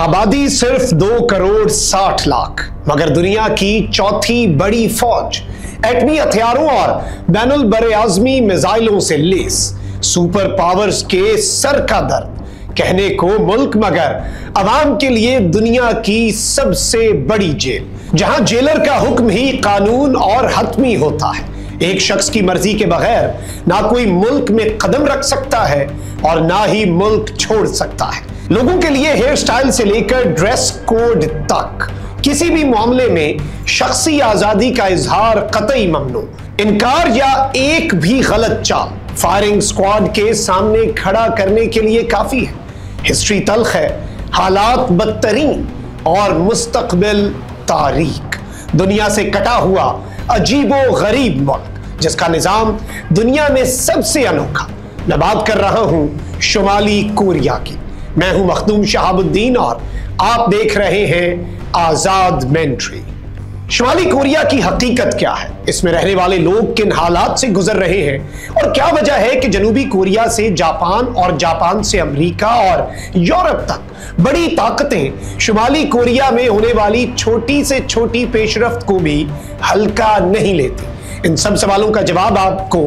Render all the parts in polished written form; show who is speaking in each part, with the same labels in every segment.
Speaker 1: आबादी सिर्फ 2 करोड़ 60 लाख, मगर दुनिया की चौथी बड़ी फौज, एटमी हथियारों और बैनुल बरे-आज़मी मिसाइलों से लेस, सुपर पावर्स के सर का दर्द, कहने को मुल्क मगर अवाम के लिए दुनिया की सबसे बड़ी जेल, जहां जेलर का हुक्म ही कानून और हतमी होता है। एक शख्स की मर्जी के बगैर ना कोई मुल्क में कदम रख सकता है और ना ही मुल्क छोड़ सकता है। लोगों के लिए हेयर स्टाइल से लेकर ड्रेस कोड तक किसी भी मामले में शख्सी आजादी का इजहार कतई ममनू। इनकार या एक भी गलत चाल फायरिंग स्क्वाड के सामने खड़ा करने के लिए काफी है। हिस्ट्री तल्ख है, हालात बदतरीन और मुस्तकबिल तारीख। दुनिया से कटा हुआ अजीबो गरीब मुल्क जिसका निजाम दुनिया में सबसे अनोखा। मैं बात कर रहा हूं शुमाली कोरिया की। मैं हूं मखदूम शहाबुद्दीन और आप देख रहे हैं आजाद मेंट्री। शुमाली कोरिया की हकीकत क्या है, इसमें रहने वाले लोग किन हालात से गुजर रहे हैं और क्या वजह है कि जनूबी कोरिया से जापान और जापान से अमेरिका और यूरोप तक बड़ी ताकतें शुमाली कोरिया में होने वाली छोटी से छोटी पेशरफ्त को भी हल्का नहीं लेती। इन सब सवालों का जवाब आपको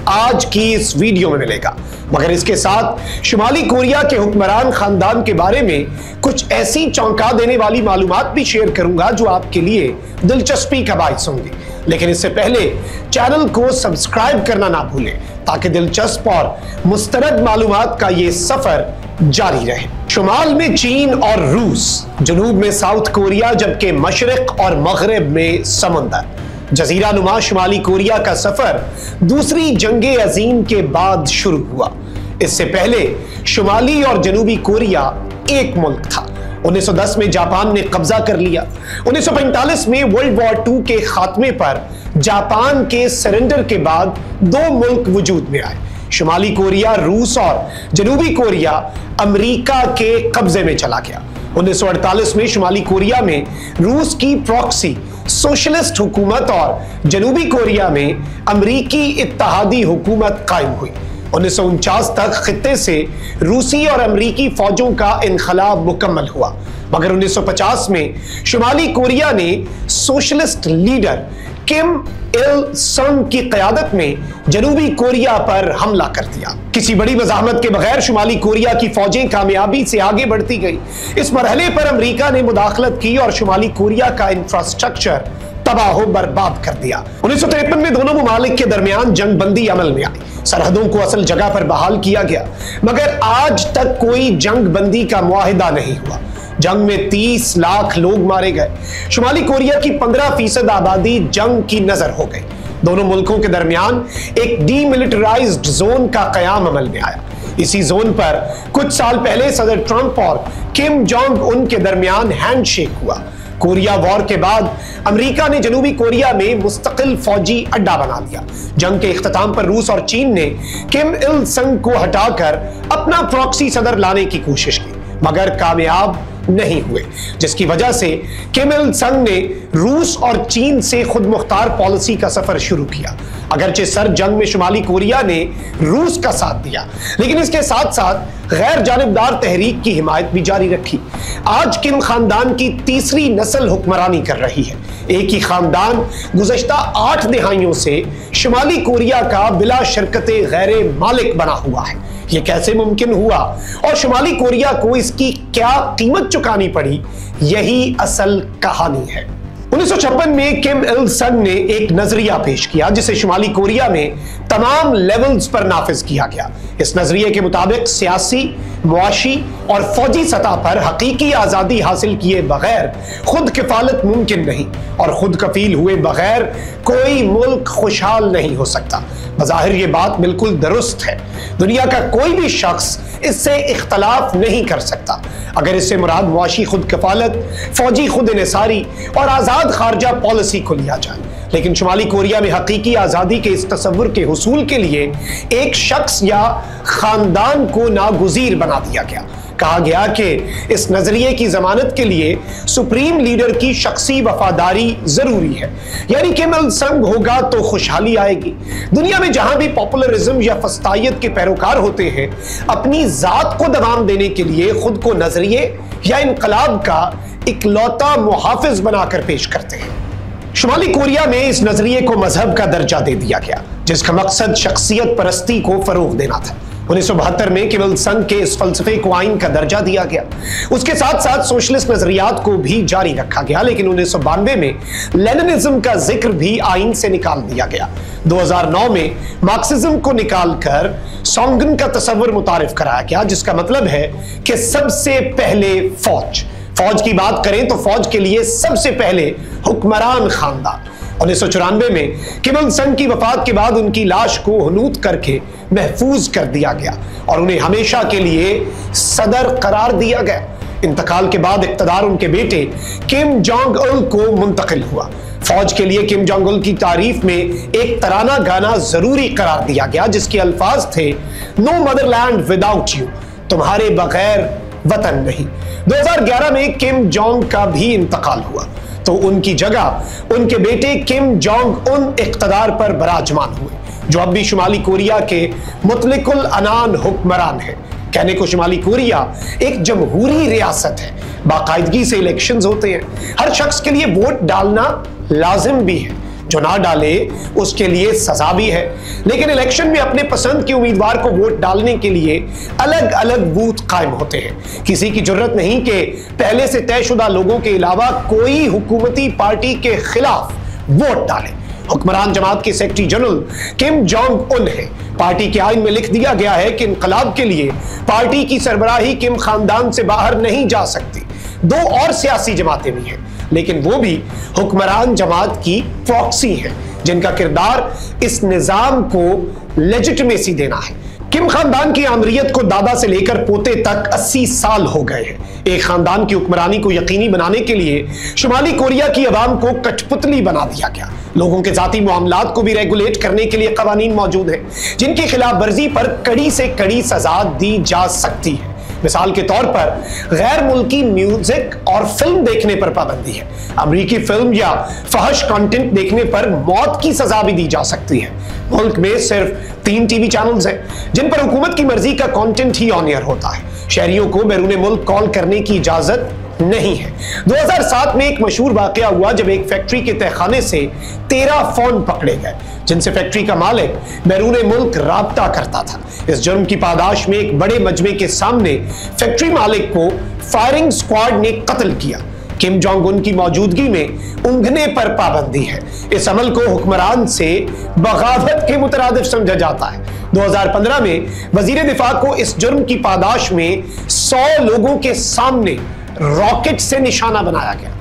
Speaker 1: आज की इस वीडियो में मिलेगा, मगर इसके साथ शुमाली कोरिया के हुक्मरान खानदान के बारे में कुछ ऐसी चौंका देने वाली मालूमात भी शेयर करूंगा जो आपके लिए दिलचस्पी का बाइस होंगी। लेकिन इससे पहले चैनल को सब्सक्राइब करना ना भूलें ताकि दिलचस्प और मुस्तरद मालूमात का ये सफर जारी रहे। शुमाल में चीन और रूस, जनूब में साउथ कोरिया, जबकि मशरिक और मगरिब में समंदर। जजीरा नुमा शुमाली कोरिया का सफर दूसरी जंगे अजीम के बाद शुरू हुआ। इससे पहले शुमाली और जनूबी कोरिया एक मुल्क था। 1910 में जापान ने कब्जा कर लिया। 1945 में वर्ल्ड वॉर II के खात्मे पर जापान के सरेंडर के बाद दो मुल्क वजूद में आए। शुमाली कोरिया रूस और जनूबी कोरिया अमेरिका के कब्जे में चला गया। 1948 में शुमाली कोरिया में रूस की प्रॉक्सी सोशलिस्ट हुकूमत और जनूबी कोरिया में अमरीकी इत्तेहादी हुकूमत कायम हुई। 1949 तक खित्ते से रूसी और अमरीकी फौजों का इनखलाब मुकम्मल हुआ, मगर 1950 में शुमाली कोरिया ने सोशलिस्ट लीडर किम इल संग की क़यादत में जनूबी कोरिया पर हमला कर दिया। किसी बड़ी मज़ाहमत के बगैर शुमाली कोरिया की फौजें कामयाबी से आगे बढ़ती गई। इस मरहले पर अमेरिका ने मुदाखलत की और शुमाली कोरिया का इंफ्रास्ट्रक्चर तबाह बर्बाद कर दिया। 1953 में दोनों मुमालिक के दरमियान जंग बंदी अमल में आई। सरहदों को असल जगह पर बहाल किया गया, मगर आज तक कोई जंग बंदी का मुआहिदा नहीं हुआ। जंग में 30 लाख लोग मारे गए। शुमाली कोरिया की 15% आबादी जंग की नजर हो गई। दोनों मुल्कों के दरमियान एक डीमिलिटराइज्ड जोन का कयाम अमल में आया। इसी जोन पर कुछ साल पहले सदर ट्रंप और किम जोंग उन के दरमियान हैंडशेक हुआ। कोरिया वॉर के बाद अमेरिका ने जनूबी कोरिया में मुस्तकिल फौजी अड्डा बना लिया। जंग के इख्तिताम पर रूस और चीन ने किम इल संग को हटाकर अपना प्रॉक्सी सदर लाने की कोशिश की, मगर कामयाब नहीं हुए, जिसकी वजह से किम इल संग ने रूस और चीन से खुद मुख्तार पॉलिसी का सफर शुरू किया। अगरचे सर जंग में शुमाली कोरिया ने रूस का साथ दिया, लेकिन इसके साथ साथ गैर जानिबदार तहरीक की हिमायत भी जारी रखी। आज किम खानदान की तीसरी नस्ल हुक्मरानी कर रही है। एक ही खानदान गुज़श्ता 8 दिहाइयों से शुमाली कोरिया का बिला शरकते गैर मालिक बना हुआ है। ये कैसे मुमकिन हुआ और शुमाली कोरिया को इसकी क्या कीमत चुकानी पड़ी, यही असल कहानी है। 1956 में किम इल संग ने एक नजरिया पेश किया जिसे शुमाली कोरिया में तमाम लेवल्स पर नाफिज किया गया। इस नजरिए के मुताबिक सियासी, मुआशी और फौजी सतह पर हकीकी आजादी हासिल किए बगैर खुद किफालत मुमकिन नहीं और खुद कफील हुए बगैर कोई मुल्क खुशहाल नहीं हो सकता। बज़ाहिर ये बात बिल्कुल दुरुस्त है। दुनिया का कोई भी शख्स इससे इख्तलाफ नहीं कर सकता। अगर इससे मुराद मुआशी खुद कफालत, फौजी खुद इन्हिसारी और आजाद खारजा पॉलिसी को लिया जाए। लेकिन शुमाली कोरिया में हकीकी आजादी के इस तस्वुर के हुसूल के लिए एक शख्स या खानदान को नागुज़ीर बना दिया गया। कहा गया कि इस नजरिए की जमानत के लिए सुप्रीम लीडर की शख्सी वफादारी जरूरी है, यानी किम इल संग होगा तो खुशहाली आएगी। दुनिया में जहां भी पॉपुलरिज्म या फस्तायत के पैरोकार होते हैं, अपनी जात को दबाम देने के लिए खुद को नजरिए या इनकलाब का इकलौता मुहाफिज बनाकर पेश करते हैं। शुमाली कोरिया में इस नजरिए को मजहब का दर्जा दे दिया गया, जिसका मकसद शख्सियत परस्ती को फरोग देना था। 1972 में किम इल संग के इस फलसफे को आइन का दर्जा दिया गया। उसके साथ साथ सोशलिस्ट नजरियात को भी जारी रखा गया, लेकिन 1992 में लेनिनिज्म का जिक्र भी आइन से निकाल दिया गया। 2009 में मार्क्सिज्म को निकालकर सोंगन का तस्वर मुतारिफ कराया गया, जिसका मतलब है कि सबसे पहले फौज की बात करें तो फौज के लिए सबसे पहले हुक्मरान खानदान। 1994 में किम इल संग की वफात के बाद उनकी लाश को हनूत करके महफूज कर दिया गया और उन्हें हमेशा के लिए सदर करार दिया गया। इंतकाल के बाद इख्तदार उनके बेटे किम जोंग उल को मुंतकिल हुआ। फौज के लिए किम जोंग उल की तारीफ में एक तराना गाना जरूरी करार दिया गया, जिसके अल्फाज थे, नो मदरलैंड विदाउट यू, तुम्हारे बगैर वतन नहीं। 2011 में किम जोंग का भी इंतकाल हुआ तो उनकी जगह उनके बेटे किम जोंग उन इख्तदार पर बराजमान हुए, जो अब भी शुमाली कोरिया के मुतलिकुल अनान हुक्मरान है। कहने को शुमाली कोरिया एक जमहूरी रियासत है, बाकायदगी से इलेक्शंस होते हैं, हर शख्स के लिए वोट डालना लाजिम भी है, जो ना डाले उसके लिए सजा भी है। लेकिन इलेक्शन में अपने पसंद के उम्मीदवार को वोट डालने के लिए अलग अलग बूथ कायम होते हैं। किसी की जरूरत नहीं कि पहले से तयशुदा लोगों के अलावा कोई हुकूमती पार्टी के खिलाफ वोट डाले। हुक्मरान जमात के secretary general Kim Jong Un है। पार्टी के आइन में लिख दिया गया है कि इनकलाब के लिए पार्टी की सरबराही किम खानदान से बाहर नहीं जा सकती। 2 और सियासी जमातें भी हैं, लेकिन वो भी हुक्मरान जमात की प्रॉक्सी है, जिनका किरदार इस निजाम को लेजिटिमेसी देना है। किम खानदान की आमरीत को दादा से लेकर पोते तक 80 साल हो गए हैं। एक खानदान की हुक्मरानी को यकीनी बनाने के लिए शुमाली कोरिया की अवाम को कठपुतली बना दिया गया। लोगों के जाती मामलात को भी रेगुलेट करने के लिए कवानीन मौजूद हैं, जिनकी खिलाफ वर्जी पर कड़ी से कड़ी सजा दी जा सकती है। मिसाल के तौर पर गैर मुल्की म्यूजिक और फिल्म देखने पर पाबंदी है। अमेरिकी फिल्म या फहश कंटेंट देखने पर मौत की सजा भी दी जा सकती है। मुल्क में सिर्फ 3 टीवी चैनल्स हैं जिन पर हुकूमत की मर्जी का कंटेंट ही ऑन एयर होता है। शहरियों को बैरून मुल्क कॉल करने की इजाजत नहीं है। 2007 में एक मशहूर वाकया हुआ जब एक फैक्ट्री के तहखाने से 13 फोन पकड़े गए, जिनसे फैक्ट्री का मालिक बैरून मुल्क राब्ता करता था। इस जुर्म की पादाश में एक बड़े मजमे के सामने फैक्ट्री मालिक को फायरिंग स्क्वाड ने कत्ल किया। किम जोंग उन की मौजूदगी में ऊँघने पर पाबंदी है। इस अमल को हुक्मरान से बगावत के मुतरादिफ समझा जाता है। 2015 में वजीर दिफा को इस जुर्म की पादाश में 100 लोगों के सामने रॉकेट से निशाना बनाया गया।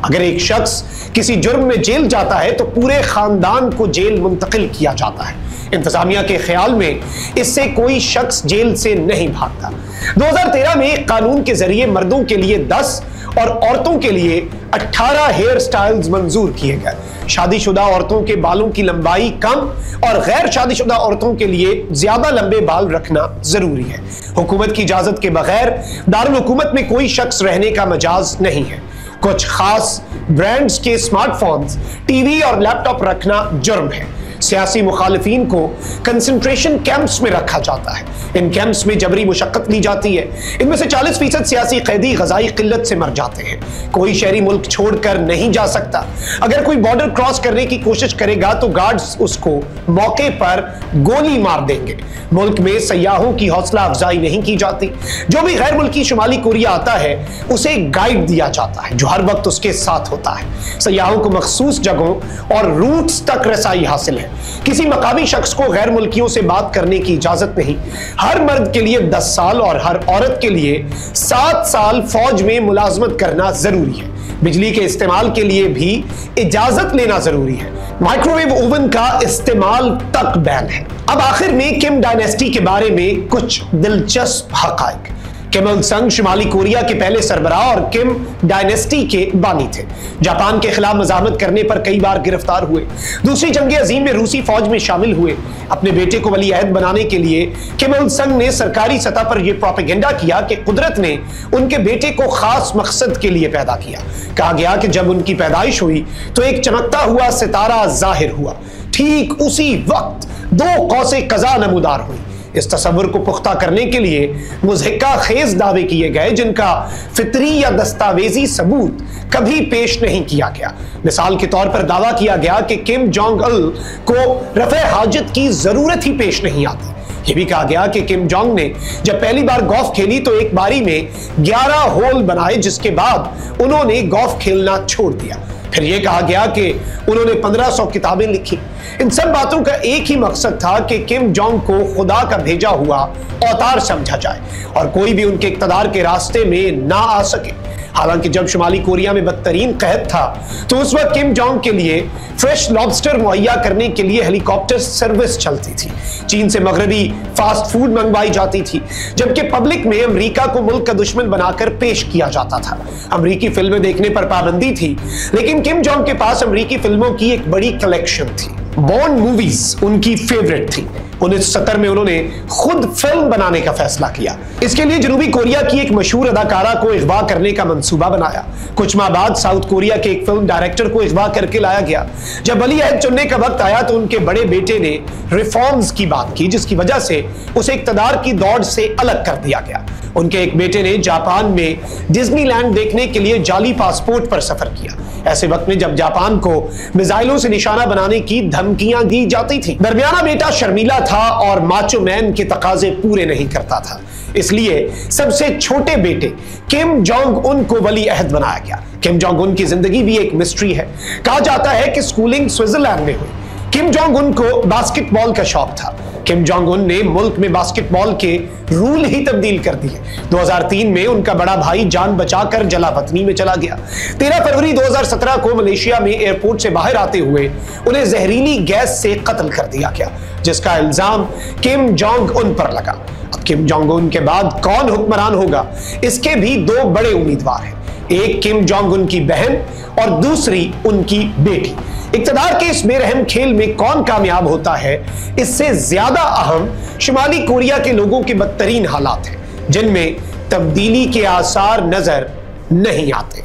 Speaker 1: अगर एक शख्स किसी जुर्म में जेल जाता है तो पूरे खानदान को जेल मुंतकिल किया जाता है। इंतजामिया के ख्याल में इससे कोई शख्स जेल से नहीं भागता। 2013 में एक कानून के जरिए मर्दों के लिए 10 और औरतों के लिए 18 हेयर स्टाइल्स मंजूर किए गए। शादीशुदा औरतों के बालों की लंबाई कम और गैर शादीशुदा औरतों के लिए ज्यादा लंबे बाल रखना जरूरी है। हुकूमत की इजाजत के बगैर दारुल हुकूमत में कोई शख्स रहने का मजाज नहीं है। कुछ खास ब्रांड्स के स्मार्टफोन्स, टीवी और लैपटॉप रखना जुर्म है। सियासी मुखालिफिन को कंसंट्रेशन कैंप्स में रखा जाता है। इन कैंप्स में जबरी मुशक्कत ली जाती है। इनमें से 40% सियासी कैदी ग़ज़ाई किल्लत से मर जाते हैं। कोई शहरी मुल्क छोड़कर नहीं जा सकता। अगर कोई बॉर्डर क्रॉस करने की कोशिश करेगा तो गार्ड्स उसको मौके पर गोली मार देंगे। मुल्क में सयाहों की हौसला अफजाई नहीं की जाती। जो भी गैर मुल्की शुमाली कोरिया आता है उसे गाइड दिया जाता है जो हर वक्त उसके साथ होता है। सयाहों को मखसूस जगहों और रूट्स तक रसाई हासिल है। किसी मकामी शख्स को गैर मुल्कियों से बात करने की इजाजत नहीं। हर मर्द के लिए 10 साल और हर औरत के लिए 7 साल फौज में मुलाजमत करना जरूरी है। बिजली के इस्तेमाल के लिए भी इजाजत लेना जरूरी है। माइक्रोवेव ओवन का इस्तेमाल तक बैन है। अब आखिर में किम डायनेस्टी के बारे में कुछ दिलचस्प हकायक। किम इल संग शुमाली कोरिया के पहले सरबराह और किम डायनेस्टी के बानी थे। जापान के खिलाफ मज़ाहमत करने पर कई बार गिरफ्तार हुए। दूसरी जंग अजीम में रूसी फौज में शामिल हुए। अपने बेटे को वली अहद बनाने के लिए किम इल संग ने सरकारी सतह पर यह प्रोपेगेंडा किया कि कुदरत ने उनके बेटे को खास मकसद के लिए पैदा किया। कहा गया कि जब उनकी पैदाइश हुई तो एक चमकता हुआ सितारा जाहिर हुआ। ठीक उसी वक्त 2 कौसे कज़ा नमूदार हुई। इस तस्वर को पुख्ता करने के लिए मुज़हिका खेज दावे किए गए जिनका फितरी या दस्तावेजी सबूत कभी पेश नहीं किया गया। मिसाल के तौर पर दावा किया गया कि किम जोंग उल को रफ़े हाजत की जरूरत ही पेश नहीं आती। यह भी कहा गया कि किम जोंग ने जब पहली बार गोल्फ खेली तो एक बारी में 11 होल बनाए, जिसके बाद उन्होंने गोल्फ खेलना छोड़ दिया। फिर यह कहा गया कि उन्होंने 1500 किताबें लिखी। इन सब बातों का एक ही मकसद था कि किम जोंग को खुदा का भेजा हुआ अवतार समझा जाए और कोई भी उनके इक़्तिदार के रास्ते में ना आ सके। हालांकि जब शुमाली कोरिया में बदतरीन कहत था तो उस वक्त किम जोंग के लिए फ्रेश लॉबस्टर मुहैया करने के लिए हेलीकॉप्टर सर्विस चलती थी। चीन से मगरबी फास्ट फूड मंगवाई जाती थी, जबकि पब्लिक में अमेरिका को मुल्क का दुश्मन बनाकर पेश किया जाता था। अमेरिकी फिल्में देखने पर पाबंदी थी, लेकिन किम जोंग के पास अमेरिकी फिल्मों की एक बड़ी कलेक्शन थी। बॉन्ड मूवीज उनकी फेवरेट थी। 1970 में उन्होंने खुद फिल्म बनाने का फैसला किया। इसके लिए जनूबी कोरिया की एक मशहूर अदाकारा को अगवा करने का मंसूबा बनाया। कुछ माह बाद साउथ कोरिया के एक फिल्म डायरेक्टर को अगवा करके लाया गया। जब वली अहद चुनने का वक्त आया तो उनके बड़े बेटे ने रिफॉर्म्स की बात की, जिसकी वजह से उसे इक़्तिदार की दौड़ से अलग कर दिया गया। उनके एक बेटे ने जापान में डिज्नीलैंड देखने के लिए जाली पासपोर्ट पर सफर किया। ऐसे वक्त में जब जापान को मिसाइलों से निशाना बनाने की धमकियां दी जाती थी। दरमियाना बेटा शर्मीला था और माचो मैन के तकाजे पूरे नहीं करता था, इसलिए सबसे छोटे बेटे किम जोंग उन को वली अहद बनाया गया। किम जोंग उन की जिंदगी भी एक मिस्ट्री है। कहा जाता है कि स्कूलिंग स्विट्जरलैंड में हुई। किम जोंग उन को बास्केटबॉल का शौक था। किम जोंग उन ने मुल्क में बास्केटबॉल के रूल ही तब्दील कर दिए। 2003 में उनका बड़ा भाई जान बचाकर जलावतनी में चला गया। 13 फरवरी 2017 को मलेशिया में एयरपोर्ट से बाहर आते हुए उन्हें जहरीली गैस से कत्ल कर दिया गया, जिसका इल्जाम किम जोंग उन पर लगा। अब किम जोंग उन के बाद कौन हुक्मरान होगा, इसके भी दो बड़े उम्मीदवार हैं। एक किम जोंग उन की बहन और दूसरी उनकी बेटी। इक़्तिदार के इस बेरहम खेल में कौन कामयाब होता है, इससे ज्यादा अहम शुमाली कोरिया के लोगों के बदतरीन हालात हैं, जिनमें तब्दीली के आसार नजर नहीं आते।